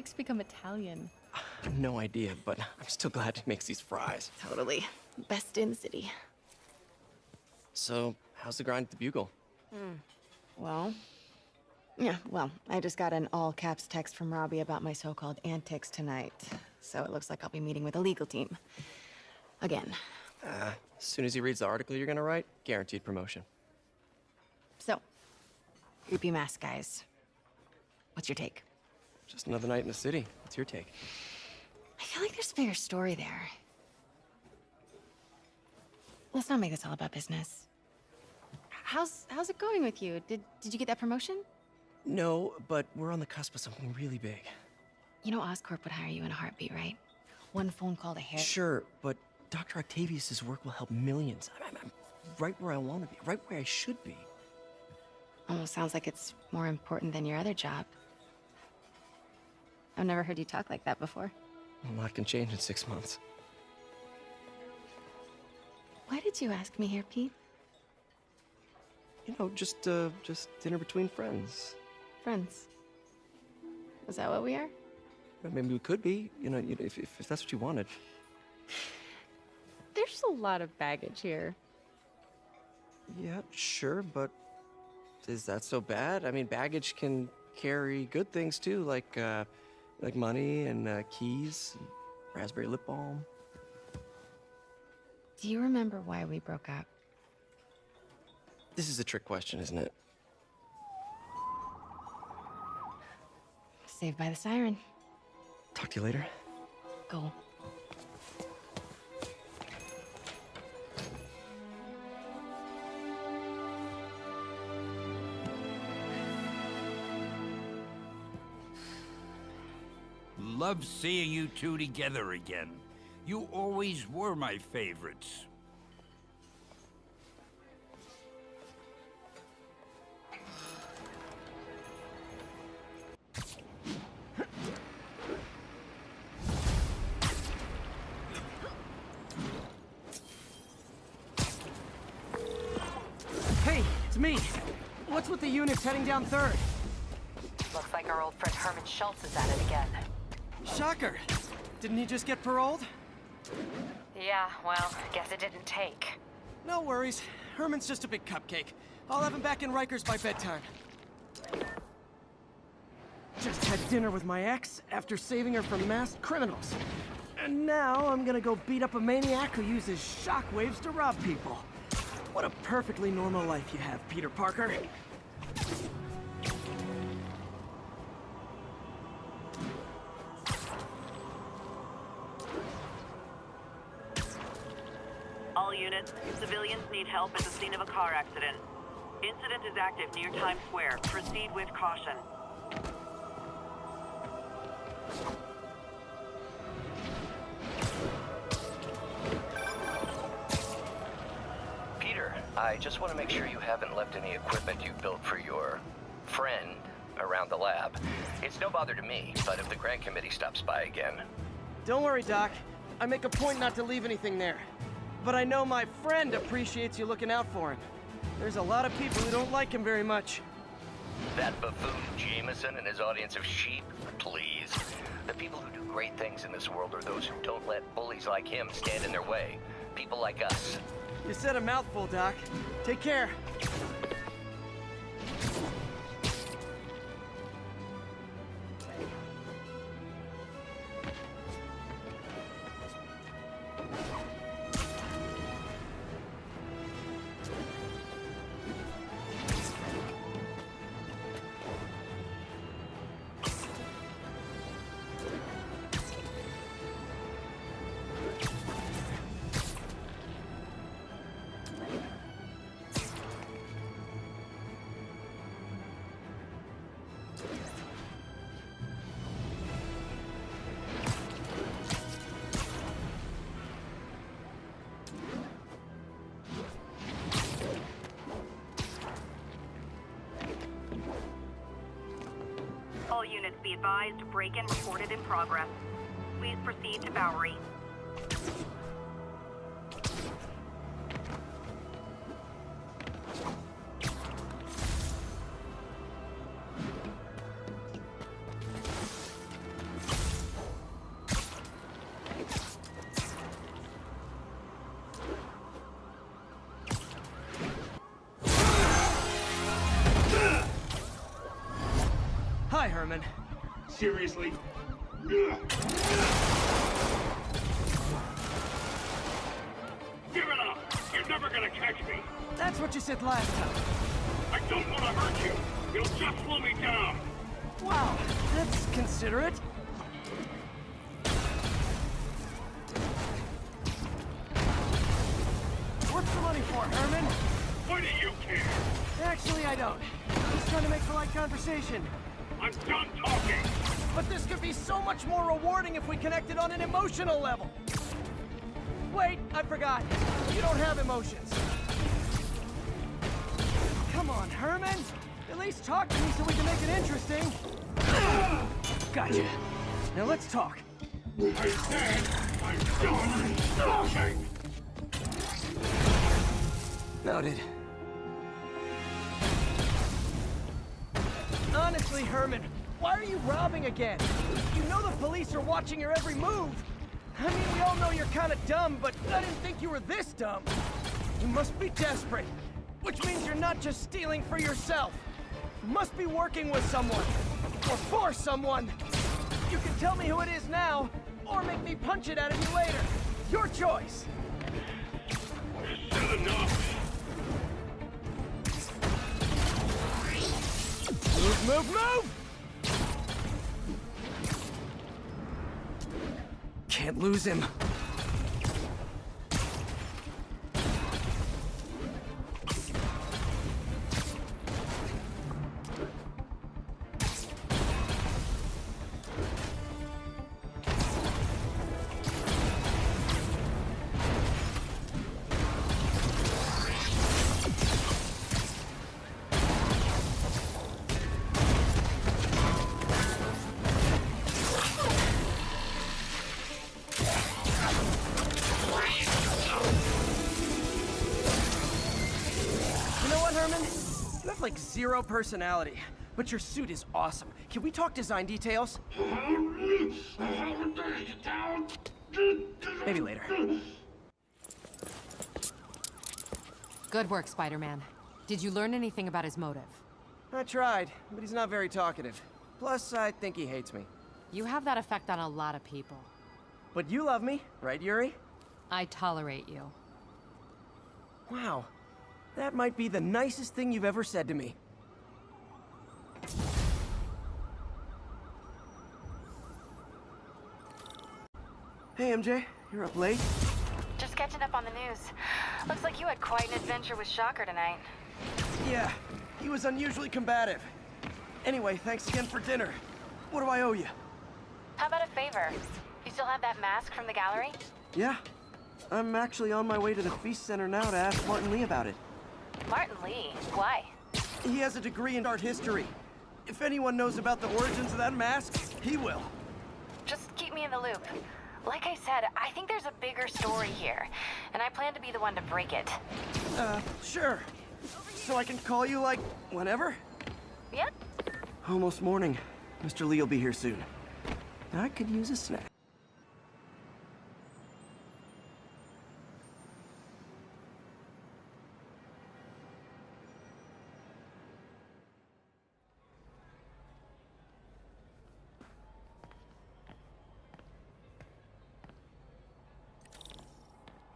Mexicans become Italian? No idea, but I'm still glad he makes these fries. Totally. Best in the city. So, how's the grind at the Bugle? Well, I just got an all-caps text from Robbie about my so-called antics tonight. So it looks like I'll be meeting with a legal team. Again. As soon as he reads the article you're gonna write, guaranteed promotion. So, creepy mask guys. What's your take? Just another night in the city. What's your take? I feel like there's a bigger story there. Let's not make this all about business. How's it going with you? Did you get that promotion? No, but we're on the cusp of something really big. You know Oscorp would hire you in a heartbeat, right? One phone call to hair. Sure, but Dr. Octavius's work will help millions. I'm right where I want to be, right where I should be. Almost sounds like it's more important than your other job. I've never heard you talk like that before. A lot can change in 6 months. Why did you ask me here, Pete? You know, just dinner between friends. Friends. Is that what we are? Maybe we could be, if that's what you wanted. There's a lot of baggage here. Yeah, sure, but is that so bad? I mean, baggage can carry good things too, like money and keys, and raspberry lip balm. Do you remember why we broke up? This is a trick question, isn't it? Saved by the siren. Talk to you later. Go. Love seeing you two together again. You always were my favorites. Hey, it's me. What's with the units heading down 3rd? Looks like our old friend Herman Schultz is at it again. Shocker. Didn't he just get paroled? Yeah, well, guess it didn't take. No worries. Herman's just a big cupcake. I'll have him back in Rikers by bedtime. Just had dinner with my ex after saving her from masked criminals. And now I'm gonna go beat up a maniac who uses shockwaves to rob people. What a perfectly normal life you have, Peter Parker. All units, civilians need help at the scene of a car accident. Incident is active near Times Square. Proceed with caution. Peter, I just want to make sure you haven't left any equipment you built for your friend around the lab. It's no bother to me, but if the grant committee stops by again... Don't worry, Doc. I make a point not to leave anything there. But I know my friend appreciates you looking out for him. There's a lot of people who don't like him very much. That buffoon Jameson and his audience of sheep? Please. The people who do great things in this world are those who don't let bullies like him stand in their way. People like us. You said a mouthful, Doc. Take care. All units be advised, break-in reported in progress. Please proceed to Bowery. Seriously? Give it up! You're never gonna catch me! That's what you said last time. I don't want to hurt you! It'll just slow me down! Wow, that's considerate. What's the money for, Herman? Why do you care? Actually, I don't. Just trying to make polite conversation. I'm done talking! But this could be so much more rewarding if we connected on an emotional level. Wait, I forgot. You don't have emotions. Come on, Herman. At least talk to me so we can make it interesting. Gotcha. Now let's talk. I said I'm done talking! Noted. Honestly, Herman, why are you robbing again? You know the police are watching your every move. I mean, we all know you're kind of dumb, but I didn't think you were this dumb. You must be desperate, which means you're not just stealing for yourself. You must be working with someone, or for someone. You can tell me who it is now, or make me punch it out of you later. Your choice. Said enough! Move, move, move! Can't lose him. Herman? You have like zero personality, but your suit is awesome. Can we talk design details? Maybe later. Good work, Spider-Man. Did you learn anything about his motive? I tried, but he's not very talkative. Plus, I think he hates me. You have that effect on a lot of people. But you love me, right, Yuri? I tolerate you. Wow. That might be the nicest thing you've ever said to me. Hey, MJ. You're up late? Just catching up on the news. Looks like you had quite an adventure with Shocker tonight. Yeah, he was unusually combative. Anyway, thanks again for dinner. What do I owe you? How about a favor? You still have that mask from the gallery? Yeah. I'm actually on my way to the Feast Center now to ask Martin Lee about it. Martin Lee? Why? He has a degree in art history. If anyone knows about the origins of that mask, he will. Just keep me in the loop. Like I said, I think there's a bigger story here, and I plan to be the one to break it. Sure. So I can call you, like, whenever? Yeah? Almost morning. Mr. Lee will be here soon. I could use a snack.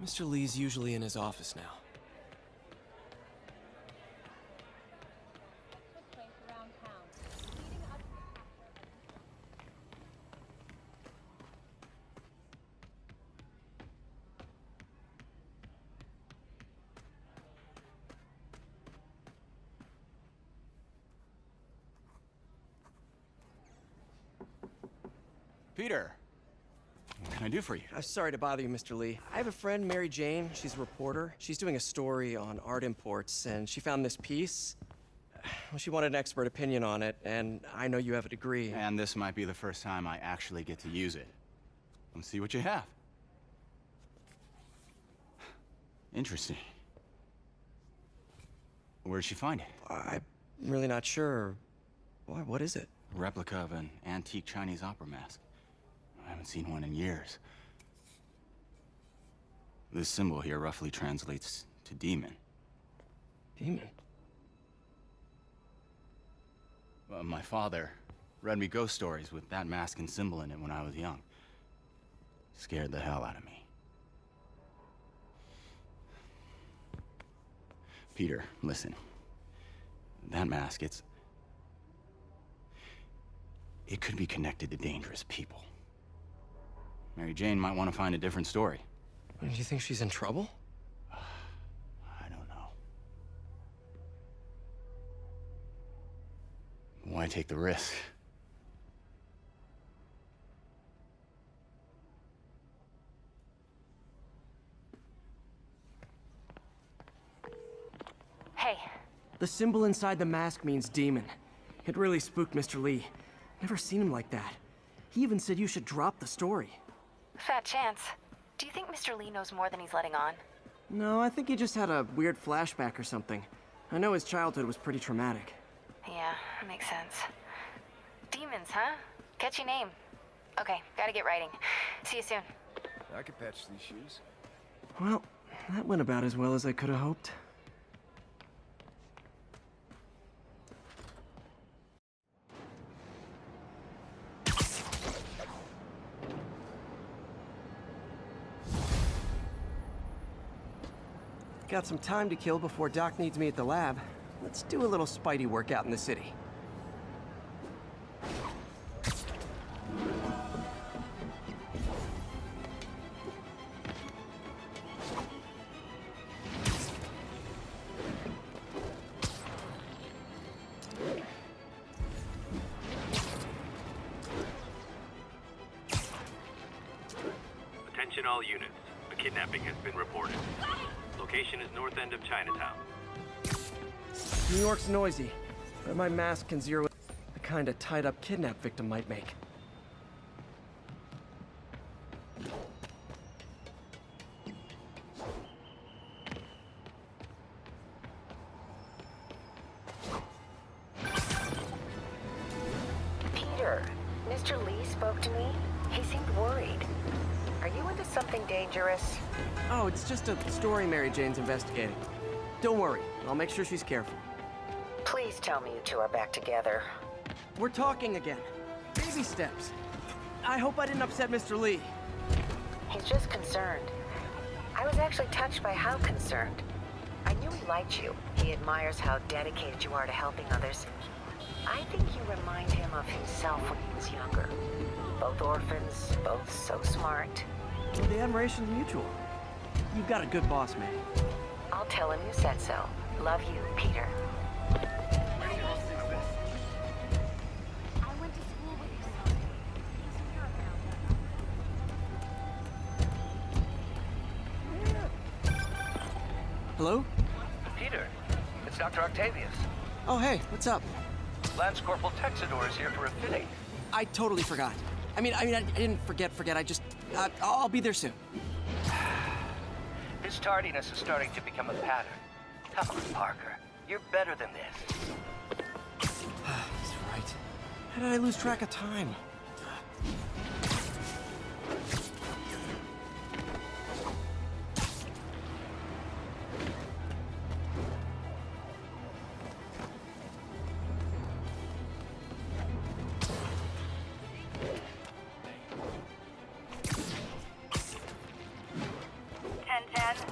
Mr. Lee's usually in his office now. Peter, what can I do for you? I'm sorry to bother you, Mr. Lee. I have a friend, Mary Jane. She's a reporter. She's doing a story on art imports, and she found this piece. Well, she wanted an expert opinion on it, and I know you have a degree. And this might be the first time I actually get to use it. Let's see what you have. Interesting. Where'd she find it? I'm really not sure. Why, what is it? A replica of an antique Chinese opera mask. I haven't seen one in years. This symbol here roughly translates to demon. Demon? My father Read me ghost stories with that mask and symbol in it when I was young. Scared the hell out of me. Peter, listen. That mask, it could be connected to dangerous people. Mary Jane might want to find a different story. Do you think she's in trouble? I don't know. Why take the risk? Hey, The symbol inside the mask means demon. It really spooked Mr. Lee. Never seen him like that. He even said you should drop the story. fat chance. Do you think Mr. Lee knows more than he's letting on? No, I think he just had a weird flashback or something. I know his childhood was pretty traumatic. Yeah, makes sense. Demons, huh? Catchy name. Okay, gotta get writing. See you soon. I could patch these shoes. Well, that went about as well as I could have hoped. Got some time to kill before Doc needs me at the lab. Let's do a little Spidey workout in the city. Attention all units. A kidnapping has been reported. Location is north end of Chinatown. New York's noisy, but my mask can zero in the kind of tied-up kidnap victim might make. Peter, Mr. Lee spoke to me. He seemed worried. Are you into something dangerous? Oh, it's just a story Mary Jane's investigating. Don't worry, I'll make sure she's careful. Please tell me you two are back together. We're talking again. Baby steps. I hope I didn't upset Mr. Lee. He's just concerned. I was actually touched by how concerned. I knew he liked you. He admires how dedicated you are to helping others. I think you remind him of himself when he was younger. Both orphans, both so smart. Well, the admiration's mutual. You've got a good boss, man. I'll tell him you said so. Love you, Peter. Hello? Peter, it's Dr. Octavius. Oh, hey, what's up? Lance Corporal Texador is here for a fitting. I totally forgot. I didn't forget. I just, I'll be there soon. His tardiness is starting to become a pattern. Come on, Parker. You're better than this. He's right. How did I lose track of time?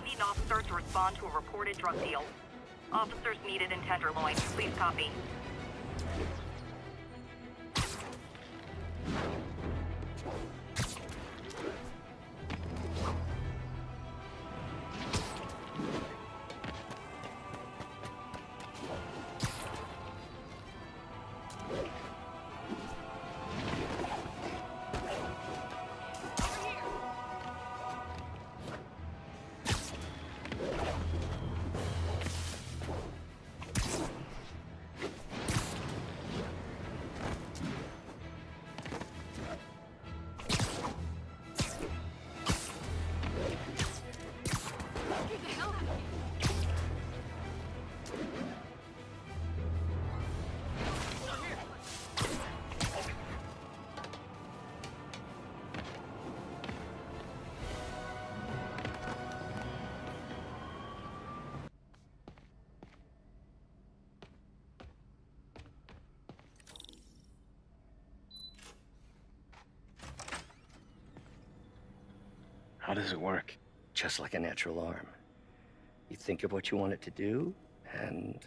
Need an officer to respond to a reported drug deal. Officers needed in Tenderloin. Please copy. How does it work? Just like a natural arm. You think of what you want it to do, and...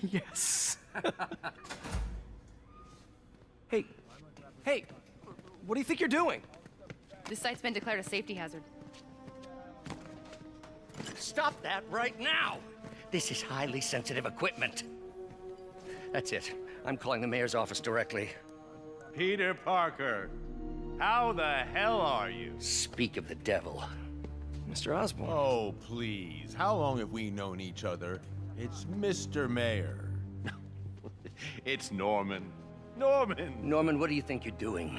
Yes. Hey, what do you think you're doing? This site's been declared a safety hazard. Stop that right now! This is highly sensitive equipment. That's it. I'm calling the mayor's office directly. Peter Parker, how the hell are you? Speak of the devil. Mr. Osborn. Oh, please. How long have we known each other? It's Mr. Mayor. It's Norman. Norman, what do you think you're doing?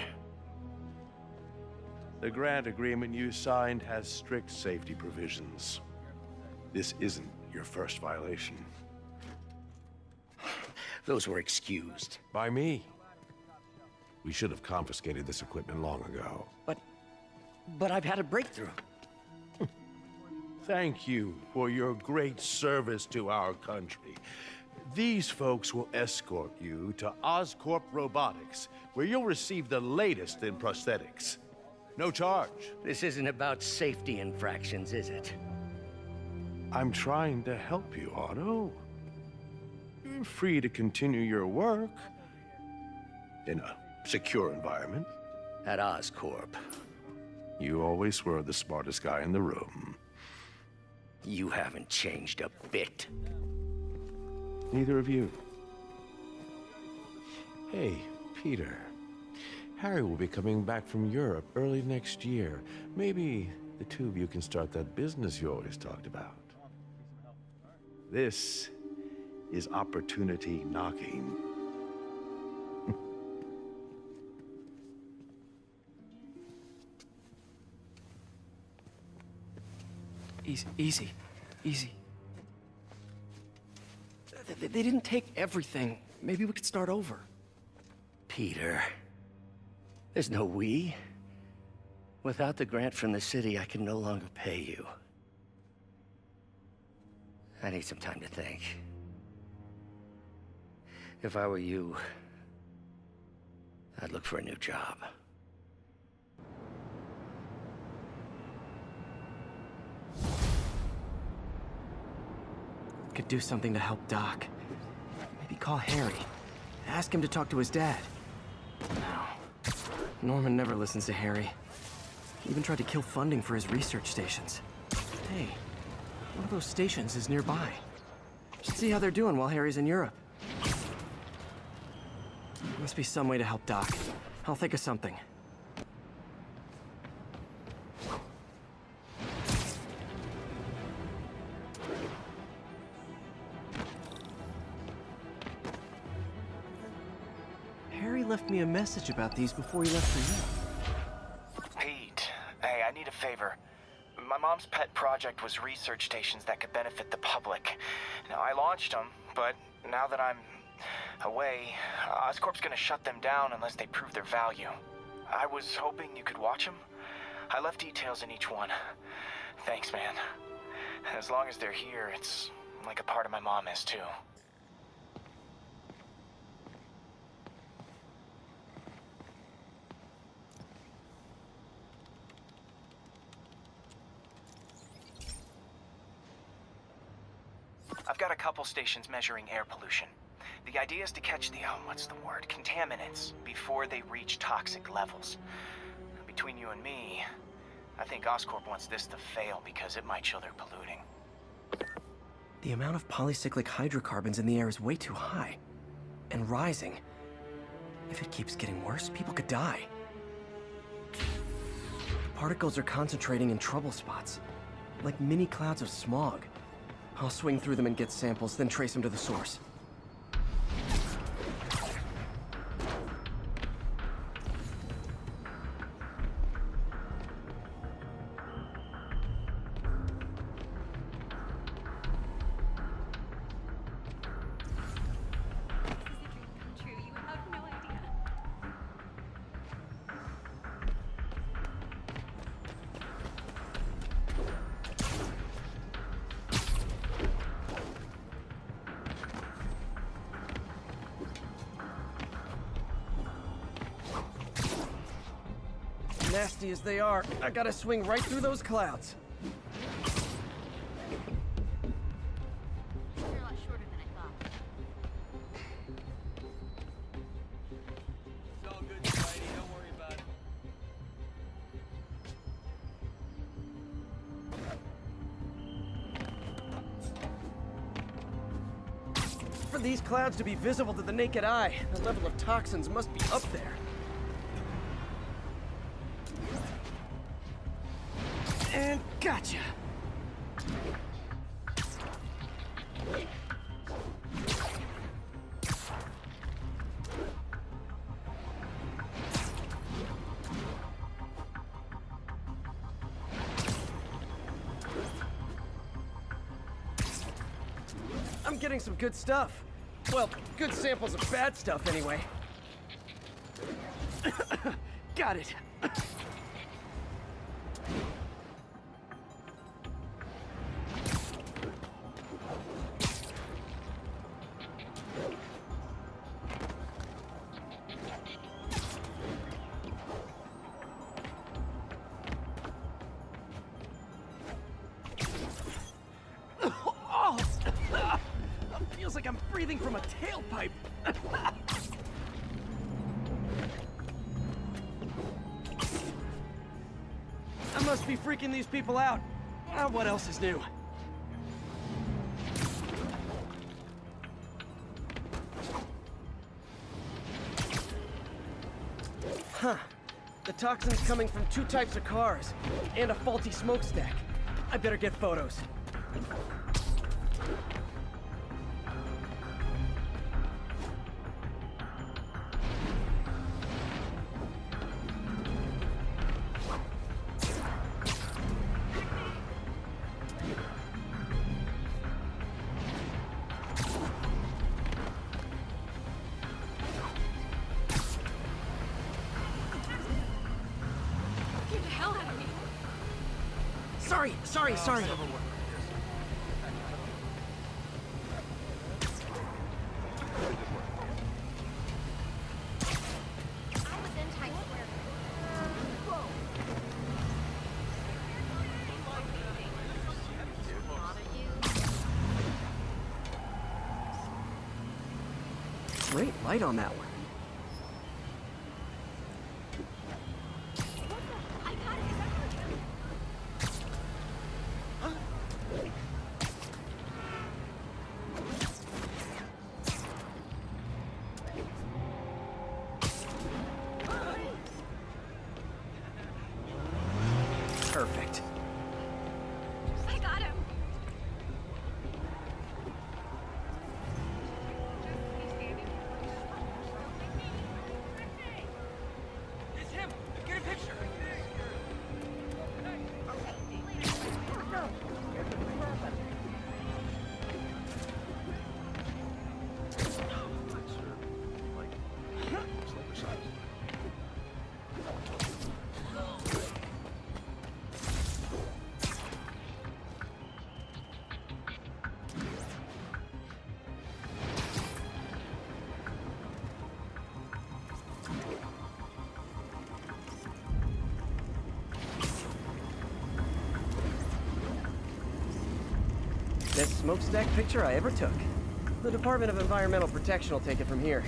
The grant agreement you signed has strict safety provisions. This isn't your first violation. Those were excused. By me. We should have confiscated this equipment long ago. But I've had a breakthrough. Thank you for your great service to our country. These folks will escort you to Oscorp Robotics, where you'll receive the latest in prosthetics. No charge. This isn't about safety infractions, is it? I'm trying to help you, Otto. You're free to continue your work in a secure environment. At Oscorp. You always were the smartest guy in the room. You haven't changed a bit. Neither of you. Hey, Peter. Harry will be coming back from Europe early next year. Maybe the two of you can start that business you always talked about. This is opportunity knocking. Easy. They didn't take everything. Maybe we could start over. Peter, there's no we. Without the grant from the city, I can no longer pay you. I need some time to think. If I were you, I'd look for a new job. Could do something to help Doc. Maybe call Harry. Ask him to talk to his dad. No. Norman never listens to Harry. He even tried to kill funding for his research stations. Hey, one of those stations is nearby. Should see how they're doing while Harry's in Europe. Must be some way to help Doc. I'll think of something. Harry left me a message about these before he left for you. Pete, hey, I need a favor. My mom's pet project was research stations that could benefit the public. Now, I launched them, but now that I'm away, Oscorp's gonna shut them down unless they prove their value. I was hoping you could watch them. I left details in each one. Thanks, man. As long as they're here, it's like a part of my mom is, too. I've got a couple stations measuring air pollution. The idea is to catch the, contaminants before they reach toxic levels. Between you and me, I think Oscorp wants this to fail because it might show they're polluting. The amount of polycyclic hydrocarbons in the air is way too high. And rising. If it keeps getting worse, people could die. The particles are concentrating in trouble spots, like mini clouds of smog. I'll swing through them and get samples, then trace them to the source. Nasty as they are, I gotta swing right through those clouds. For these clouds to be visible to the naked eye, the level of toxins must be up there. And gotcha! I'm getting some good stuff. Well, good samples of bad stuff, anyway. Got it. Feels like I'm breathing from a tailpipe. I must be freaking these people out. What else is new? Huh. The toxin's coming from 2 types of cars, and a faulty smokestack. I better get photos. Sorry. Great light on that one. Perfect. I got him. It's him. Get a picture. Best smokestack picture I ever took. The Department of Environmental Protection will take it from here.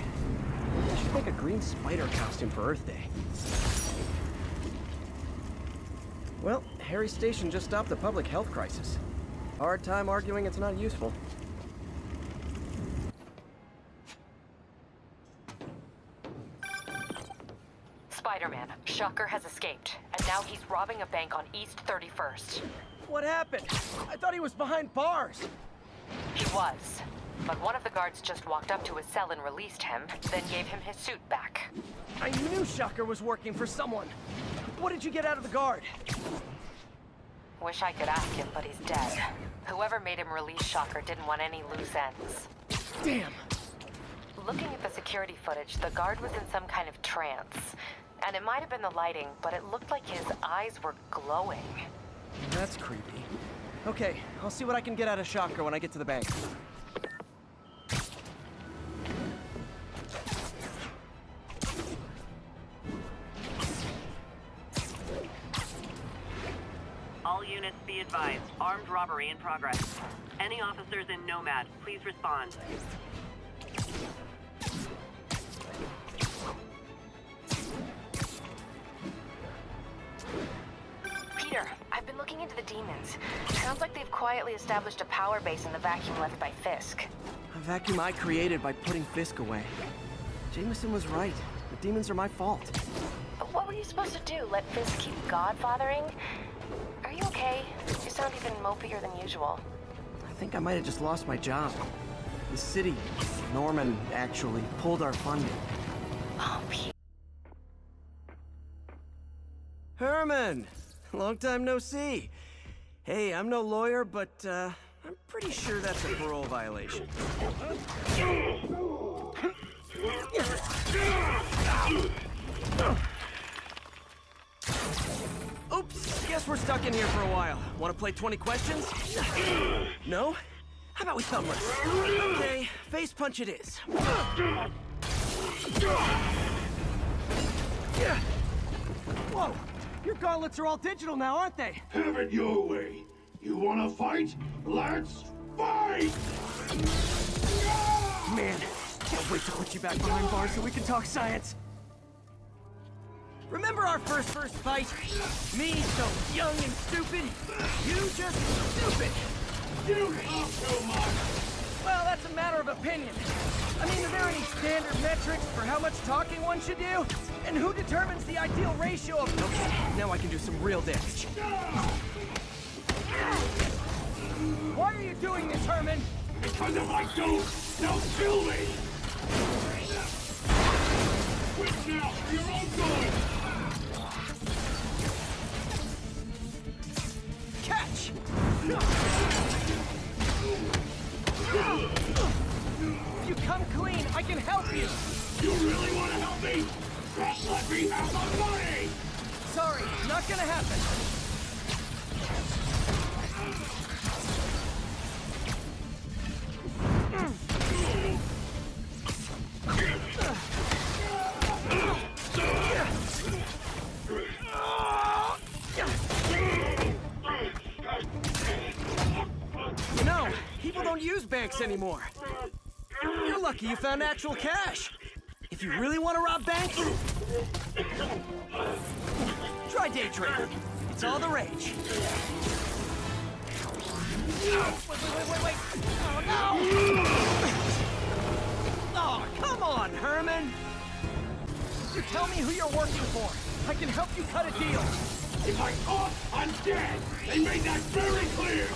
I should make a green spider costume for Earth Day. Well, Harry Station just stopped a public health crisis. Hard time arguing it's not useful. Spider-Man, Shocker has escaped, and now he's robbing a bank on East 31st. What happened? I thought he was behind bars. He was, but one of the guards just walked up to his cell and released him, then gave him his suit back. I knew Shocker was working for someone. What did you get out of the guard? Wish I could ask him, but he's dead. Whoever made him release Shocker didn't want any loose ends. Damn. Looking at the security footage, the guard was in some kind of trance. And it might have been the lighting, but it looked like his eyes were glowing. That's creepy. Okay, I'll see what I can get out of Shocker when I get to the bank. All units be advised. Armed robbery in progress. Any officers in Nomad, please respond. Peter, I've been looking into the demons. Sounds like they've quietly established a power base in the vacuum left by Fisk. A vacuum I created by putting Fisk away. Jameson was right. The demons are my fault. But what were you supposed to do? Let Fisk keep godfathering? Are you okay? You sound even mopier than usual. I think I might have just lost my job. The city, Norman, actually, pulled our funding. Oh, Pete. Herman! Long time no see. Hey, I'm no lawyer, but, I'm pretty sure that's a parole violation. Oops, guess we're stuck in here for a while. Want to play 20 questions? No? How about we thumb wrestle? Okay, face punch it is. Whoa! Your gauntlets are all digital now, aren't they? Have it your way. You wanna fight? Let's fight! Man, can't wait to put you back behind bars so we can talk science. Remember our first fight? Me, so young and stupid. You just stupid. You talk too much. Well, that's a matter of opinion. I mean, are there any standard metrics for how much talking one should do? And who determines the ideal ratio of... Okay, now I can do some real damage. Why are you doing this, Herman? Because if I don't, they'll kill me. Quit now, for your own good. Catch! If you come clean, I can help you! You really want to help me? Just let me have the money! Sorry, not gonna happen. You know, people don't use banks anymore. You're lucky you found actual cash. If you really want to rob banks, try day trading. It's all the rage. Wait. Oh, no! Oh, come on, Herman! You tell me who you're working for. I can help you cut a deal. If I talk, I'm dead! They made that very clear!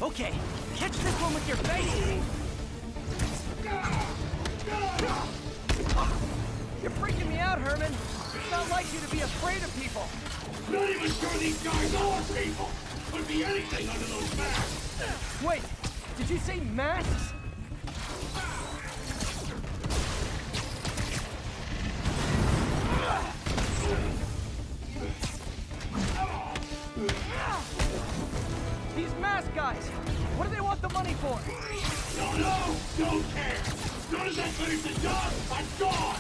Okay, catch this one with your face! You're freaking me out, Herman. It's not like you to be afraid of people. Not even sure these guys are people! Could be anything under those masks! Wait, did you say masks? These mask guys, what do they want the money for? Don't know! Don't care! As soon as I finish the job, I'm gone!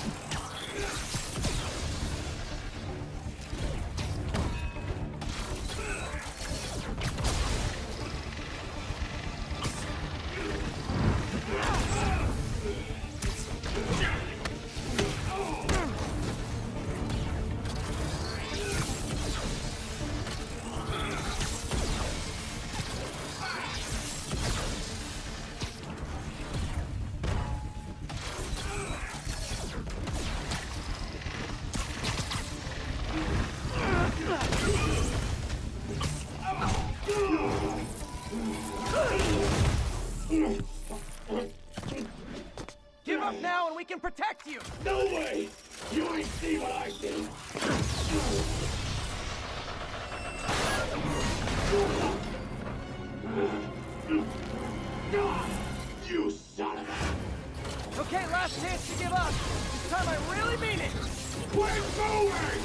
Give up now and we can protect you! No way! You ain't see what I see! You son of a... Okay, last chance to give up. This time I really mean it! We're going!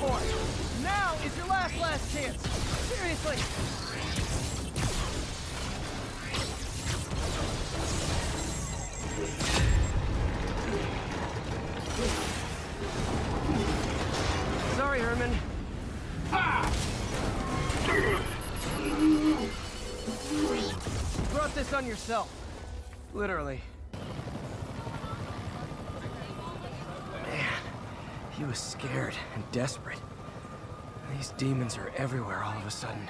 more. Now is your last chance. Seriously. Sorry, Herman. You brought this on yourself. Literally. Man, he was scared and desperate. These demons are everywhere all of a sudden.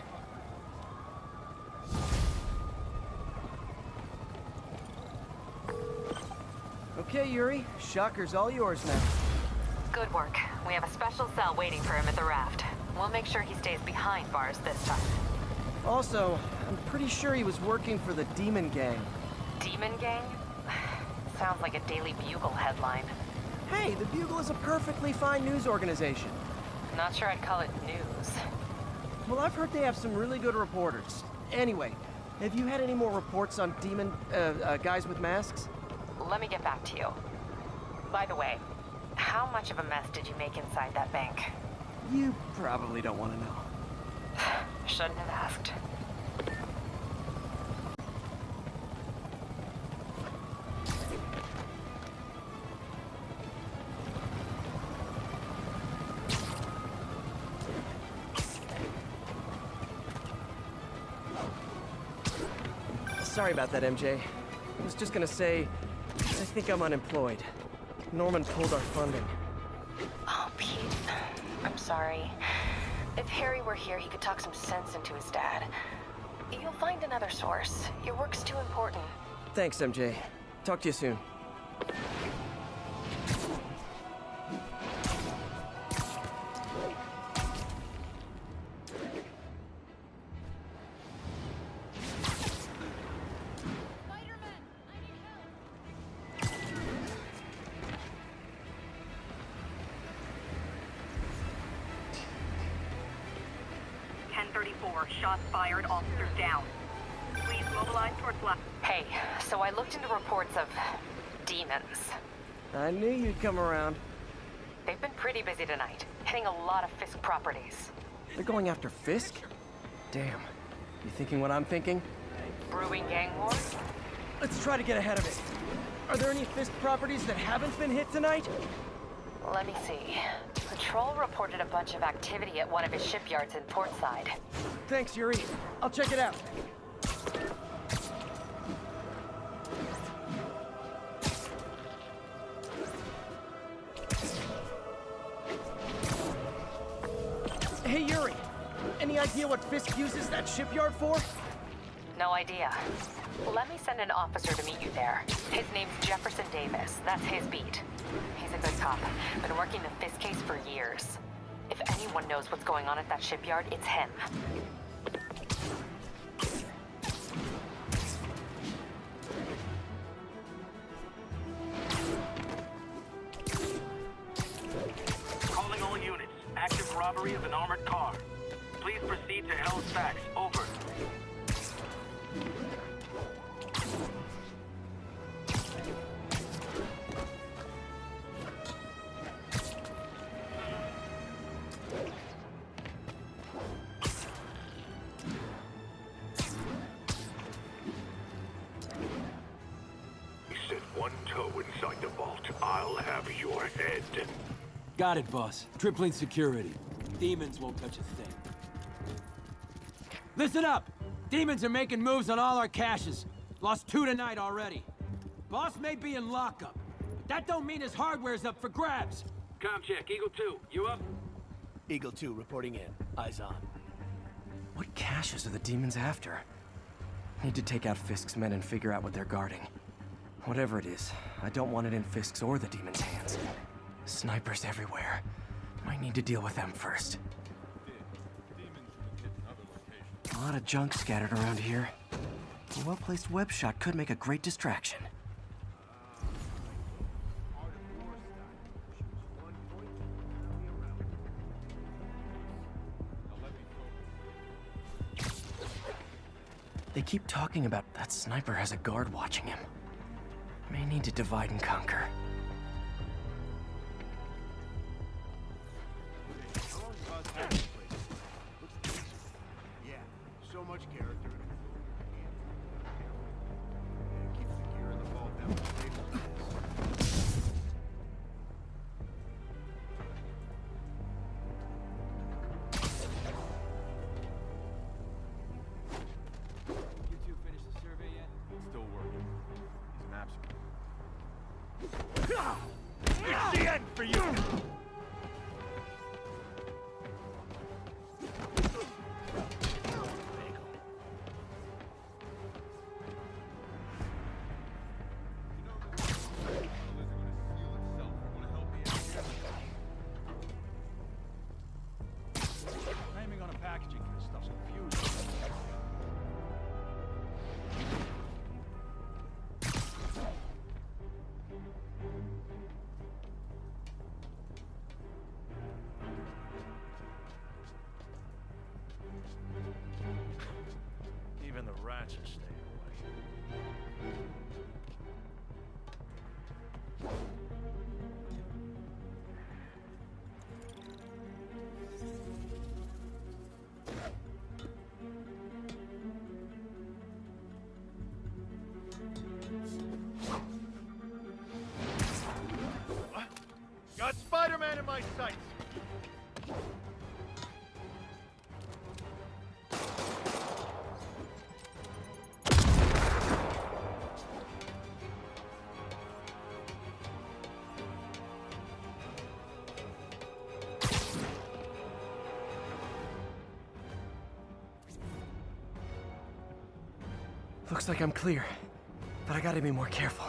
Okay, Yuri. Shocker's all yours now. Good work. We have a special cell waiting for him at the raft. We'll make sure he stays behind bars this time. Also, I'm pretty sure he was working for the Demon Gang. Demon Gang? Sounds like a Daily Bugle headline. Hey, the Bugle is a perfectly fine news organization. Not sure I'd call it news. Well, I've heard they have some really good reporters. Anyway, have you had any more reports on demon, guys with masks? Let me get back to you. By the way, how much of a mess did you make inside that bank? You probably don't want to know. Shouldn't have asked. Sorry about that, MJ. I was just gonna say, I think I'm unemployed. Norman pulled our funding. Oh, Pete. I'm sorry. If Harry were here, he could talk some sense into his dad. You'll find another source. Your work's too important. Thanks, MJ. Talk to you soon. Shots fired, officers down. Please mobilize towards left. Hey, so I looked into reports of demons. I knew you'd come around. They've been pretty busy tonight, hitting a lot of Fisk properties. They're going after Fisk? Damn. You thinking what I'm thinking? Brewing gang wars? Let's try to get ahead of it. Are there any Fisk properties that haven't been hit tonight? Let me see. Patrol reported a bunch of activity at one of his shipyards in Portside. Thanks, Yuri. I'll check it out. Hey, Yuri. Any idea what Fisk uses that shipyard for? No idea. Let me send an officer to meet you there. His name's Jefferson Davis. That's his beat. He's a good cop. Been working the Fisk case for years. If anyone knows what's going on at that shipyard, it's him. Calling all units. Active robbery of an armored car. Please proceed to Halifax. Over. Set one toe inside the vault, I'll have your head. Got it, boss. Tripling security. Demons won't touch a thing. Listen up! Demons are making moves on all our caches. Lost 2 tonight already. Boss may be in lockup, but that don't mean his hardware's up for grabs. Com check, Eagle 2, you up? Eagle 2 reporting in. Eyes on. What caches are the demons after? Need to take out Fisk's men and figure out what they're guarding. Whatever it is, I don't want it in Fisk's or the demons' hands. Snipers everywhere. Might need to deal with them first. A lot of junk scattered around here. A well-placed web shot could make a great distraction. They keep talking about that sniper has a guard watching him. May need to divide and conquer. Looks like I'm clear, but I gotta be more careful.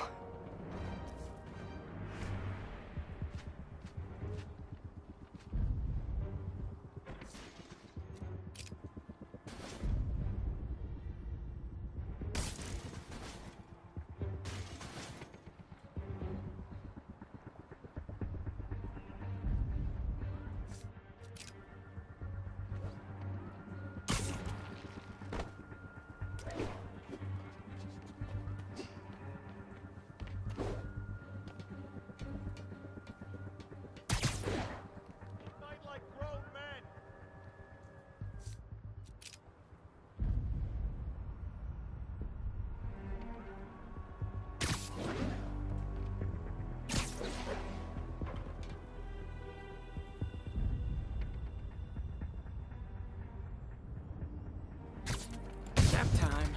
Nap time.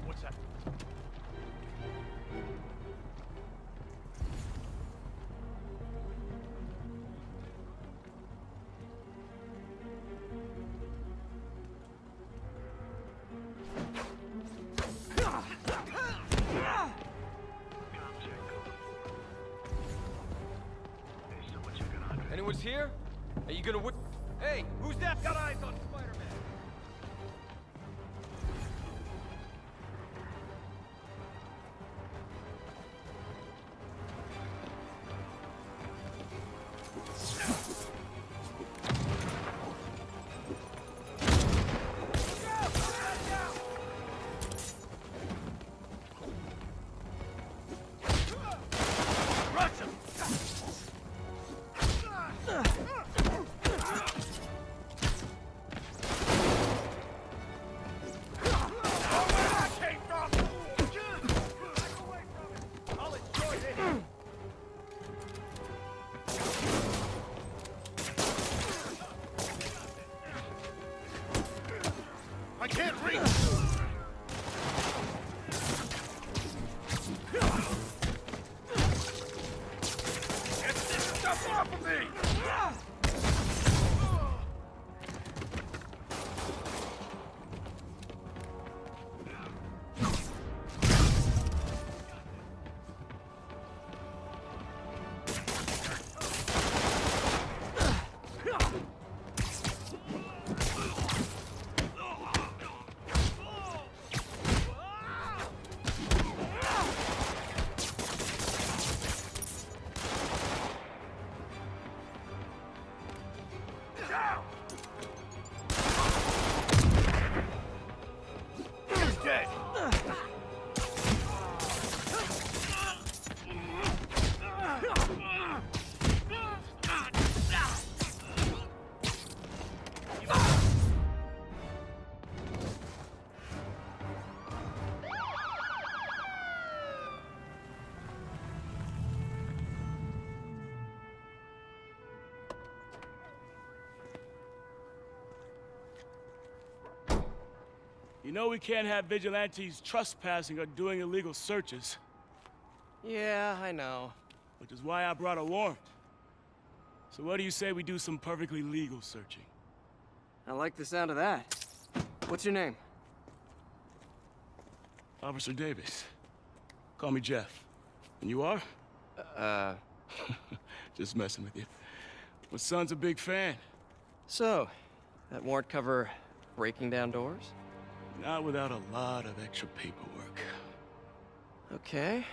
What's that? Anyone's here? Are you gonna whip? Hey, who's that? Got eyes on Spider-Man. I can't reach! Get this stuff off of me! He's dead! You know we can't have vigilantes trespassing or doing illegal searches. Yeah, I know. Which is why I brought a warrant. So what do you say we do some perfectly legal searching? I like the sound of that. What's your name? Officer Davis. Call me Jeff. And you are? Just messing with you. My son's a big fan. So, that warrant cover breaking down doors? Not without a lot of extra paperwork. Okay.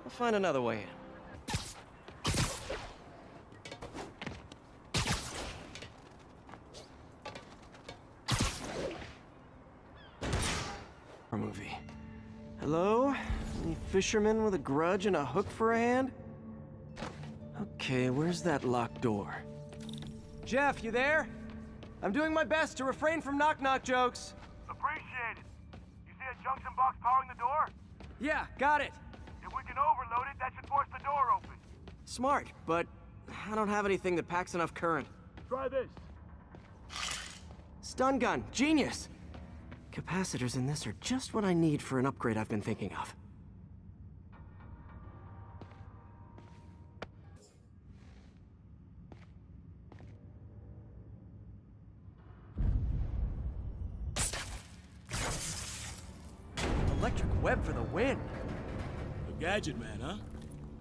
I'll find another way in. Movie. Hello? Any fisherman with a grudge and a hook for a hand? Okay, where's that locked door? Jeff, you there? I'm doing my best to refrain from knock-knock jokes. Appreciate it. You see a junction box powering the door? Yeah, got it. If we can overload it, that should force the door open. Smart, but I don't have anything that packs enough current. Try this. Stun gun, genius! Capacitors in this are just what I need for an upgrade I've been thinking of. Electric web for the win! A gadget man, huh?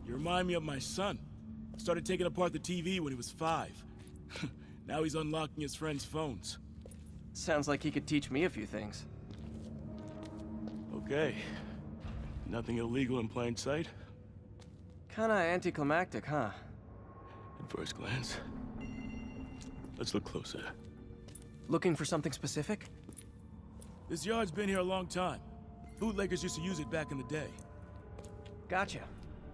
You remind me of my son. Started taking apart the TV when he was 5. Now he's unlocking his friends' phones. Sounds like he could teach me a few things. Okay. Nothing illegal in plain sight? Kinda anticlimactic, huh? At first glance. Let's look closer. Looking for something specific? This yard's been here a long time. Bootleggers used to use it back in the day. Gotcha.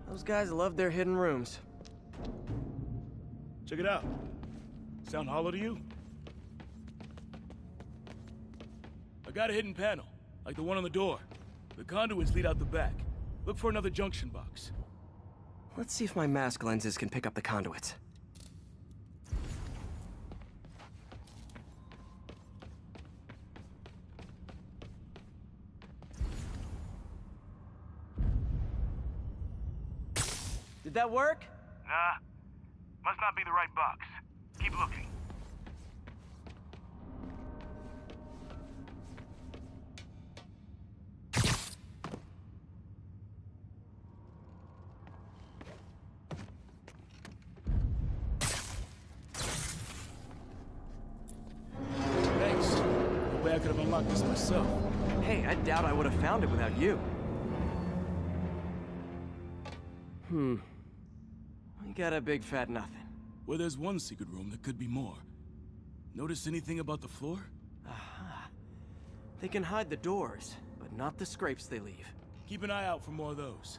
Those guys love their hidden rooms. Check it out. Sound hollow to you? I got a hidden panel, like the one on the door. The conduits lead out the back. Look for another junction box. Let's see if my mask lenses can pick up the conduits. Did that work? Nah. Must not be the right box. Keep looking. Thanks. No way I could have unlocked this myself. Hey, I doubt I would have found it without you. We got a big fat nothing. Well, there's one secret room that could be more. Notice anything about the floor? Aha. They can hide the doors, but not the scrapes they leave. Keep an eye out for more of those.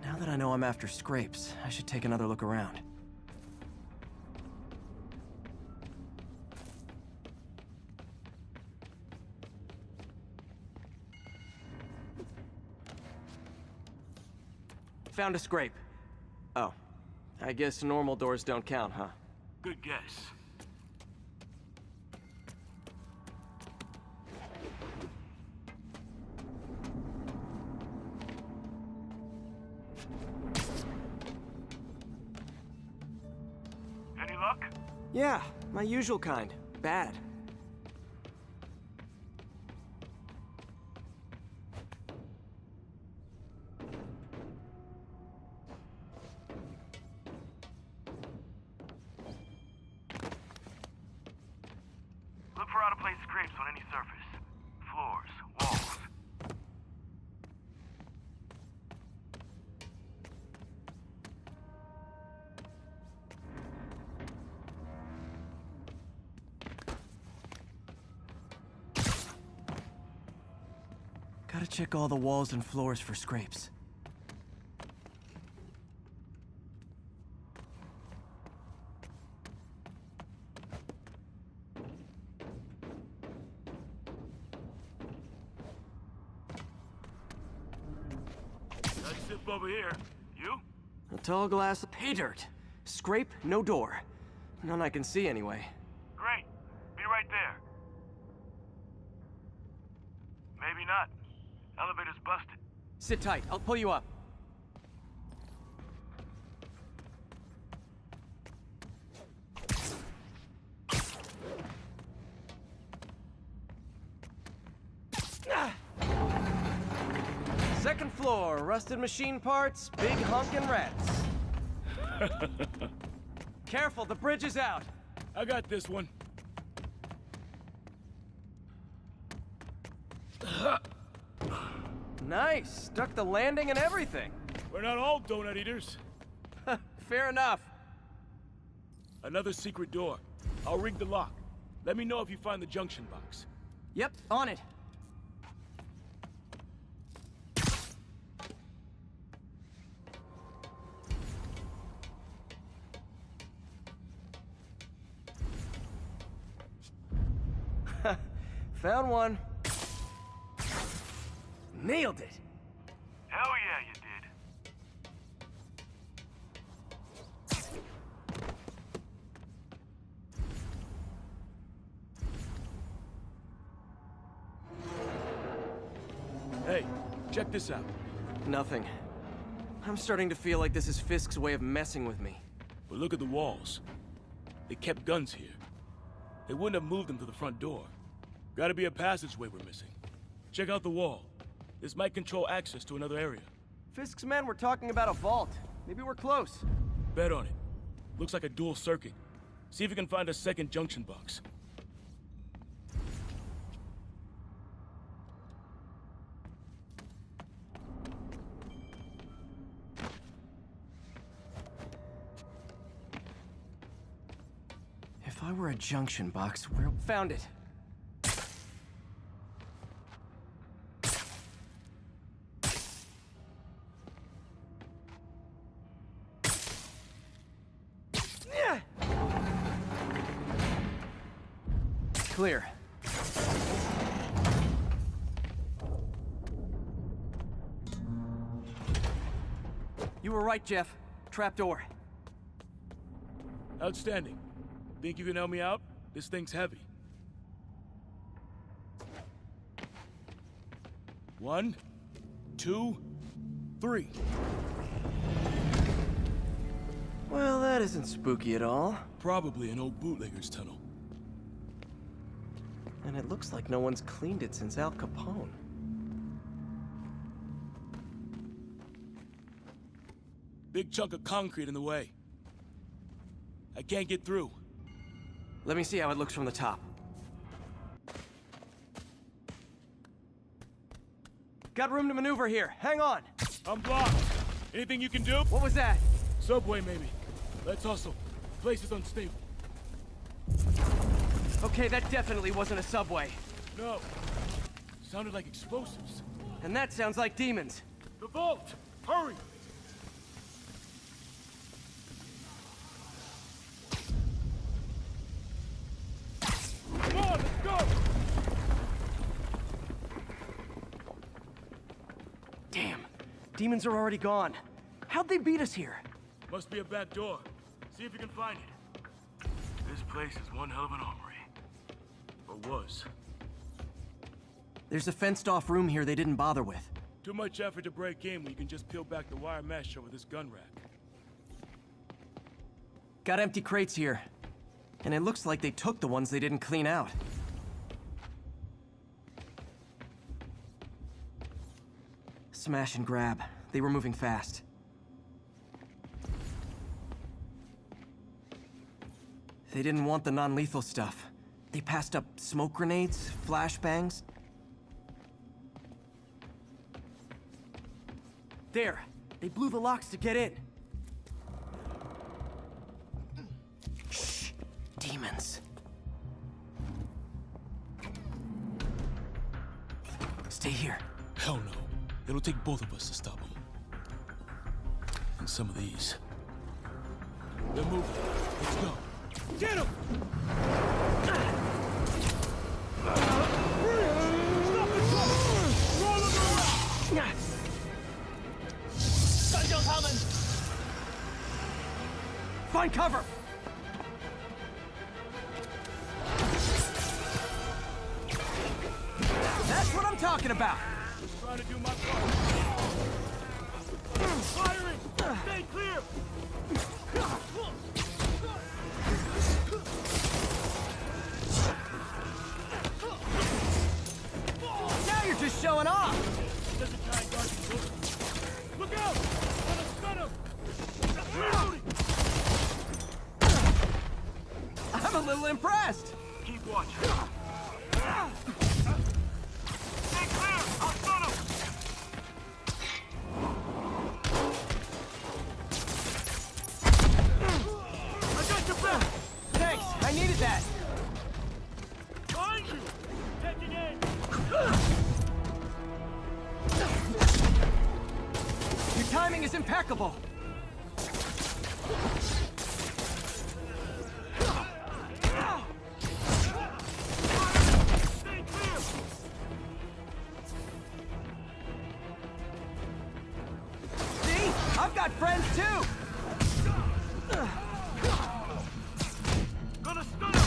Now that I know I'm after scrapes, I should take another look around. Found a scrape. Oh. I guess normal doors don't count, huh? Good guess. Any luck? Yeah, my usual kind. Bad. Look for out-of-place scrapes on any surface. Floors, walls. Gotta check all the walls and floors for scrapes. Let's zip over here. You? A tall glass of pay dirt. Scrape, no door. None I can see anyway. Great. Be right there. Maybe not. Elevator's busted. Sit tight, I'll pull you up. Second floor, rusted machine parts, big honkin' rats. Careful, the bridge is out. I got this one. Nice, stuck the landing and everything. We're not all donut eaters. Fair enough. Another secret door. I'll rig the lock. Let me know if you find the junction box. Yep, on it. Found one. Nailed it. Hell yeah, you did. Hey, check this out. Nothing. I'm starting to feel like this is Fisk's way of messing with me. But look at the walls. They kept guns here. They wouldn't have moved them to the front door. Gotta be a passageway we're missing. Check out the wall. This might control access to another area. Fisk's men were talking about a vault. Maybe we're close. Bet on it. Looks like a dual circuit. See if you can find a second junction box. If I were a junction box, where... Found it. Clear. You were right, Jeff. Trapdoor. Outstanding. Think you can help me out? This thing's heavy. 1, 2, 3. Well, that isn't spooky at all. Probably an old bootlegger's tunnel. And it looks like no one's cleaned it since Al Capone. Big chunk of concrete in the way. I can't get through. Let me see how it looks from the top. Got room to maneuver here. Hang on. I'm blocked. Anything you can do? What was that? Subway, maybe. Let's hustle. Place is unstable. Okay, that definitely wasn't a subway. No. Sounded like explosives. And that sounds like demons. The vault! Hurry! Come on, let's go! Damn. Demons are already gone. How'd they beat us here? Must be a back door. See if you can find it. This place is one hell of an armory. Or was. There's a fenced-off room here they didn't bother with. Too much effort to break in when you can just peel back the wire mesh over this gun rack. Got empty crates here. And it looks like they took the ones they didn't clean out. Smash and grab. They were moving fast. They didn't want the non-lethal stuff. They passed up smoke grenades, flashbangs. There! They blew the locks to get in. Shh! Demons. Stay here. Hell no. It'll take both of us to stop them. And some of these. They're moving. Let's go. Get him! Stop the truck! Roll him around! Gun's coming! Find cover! That's what I'm talking about! Just trying to do my part. Firing! Stay clear! Now you're just showing off! Doesn't try and guard you. Look out! Got him! Reloading! I'm a little impressed! Keep watching. Stay clear! I'll stun him! I got your back! that! Behind you! Taking aim! Your timing is impeccable! See? I've got friends too! Gonna stun him!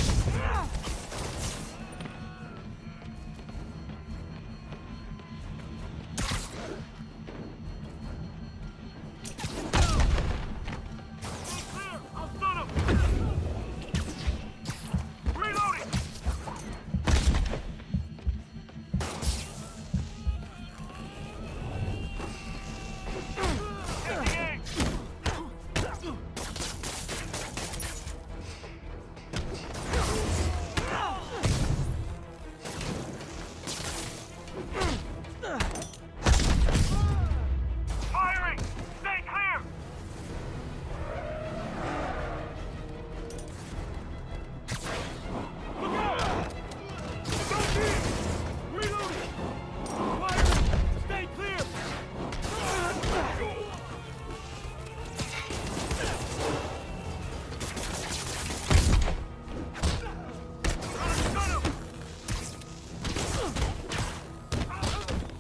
I'll stun him! Reloading! Firing! Stay clear! Look out! Don't shoot! Reloading! Firing! Stay clear!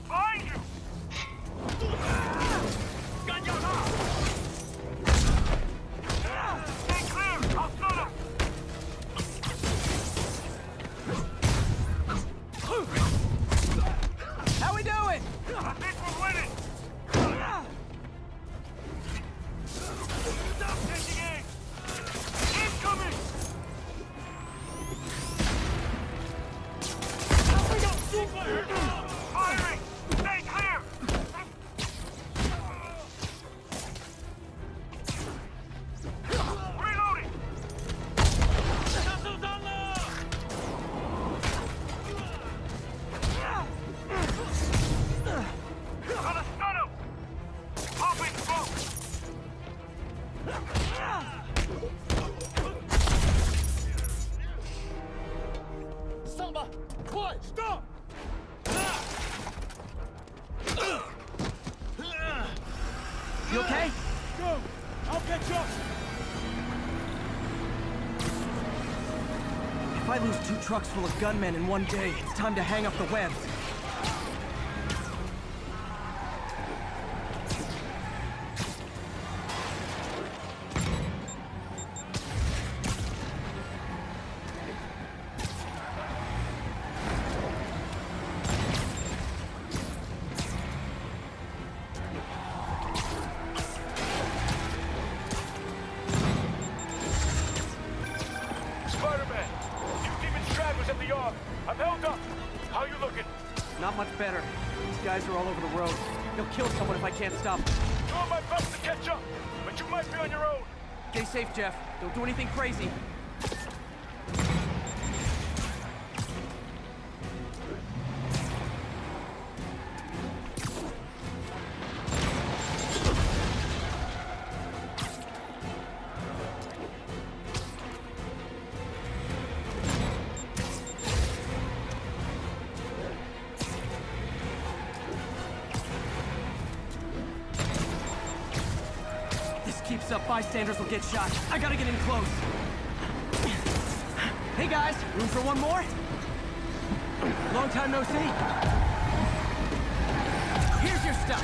Behind you! Stay clear! I'll stun him! How we doing? I think we're winning! Stop taking aim! Incoming! Firing! Stay clear! Reloading! Gonna stun him! Popping smoke! Samba! What? Stop! You okay? Go! I'll catch up! If I lose 2 trucks full of gunmen in one day, it's time to hang up the webs. Spider-Man! You demon stragglers at the yard! I'm held up! How you looking? Not much better. These guys are all over the road. They'll kill someone if I can't stop them. Doing my best to catch up, but you might be on your own. Stay safe, Jeff. Don't do anything crazy. Keeps up, bystanders will get shot. I gotta get in close. Hey guys, room for one more? Long time no see. Here's your stuff.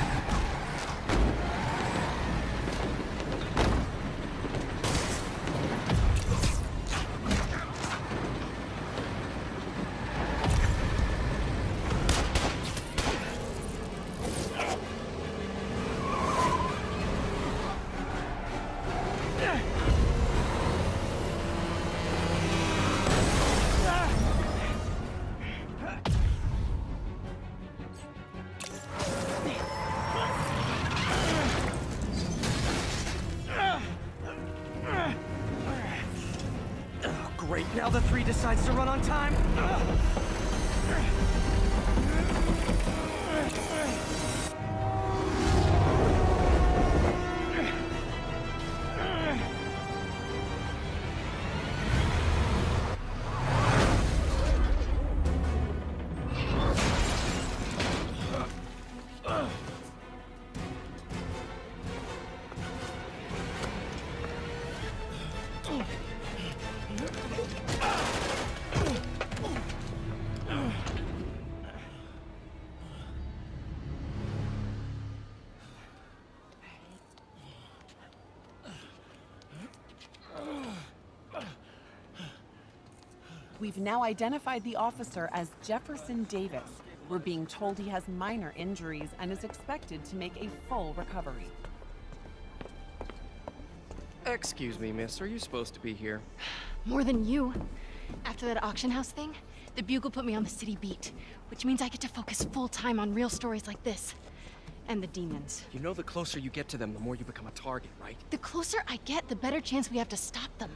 Great, now the 3 decides to run on time. We've now identified the officer as Jefferson Davis. We're being told he has minor injuries and is expected to make a full recovery. Excuse me, miss. Are you supposed to be here? More than you. After that auction house thing, the Bugle put me on the city beat, which means I get to focus full time on real stories like this. And the demons. You know the closer you get to them, the more you become a target, right? The closer I get, the better chance we have to stop them.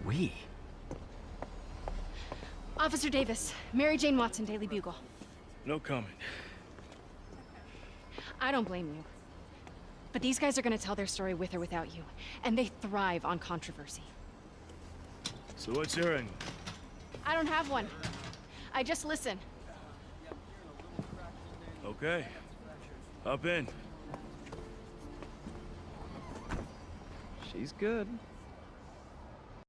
We? Officer Davis, Mary Jane Watson, Daily Bugle. No comment. I don't blame you. But these guys are gonna tell their story with or without you, and they thrive on controversy. So what's your angle? I don't have one. I just listen. Okay. Hop in. She's good.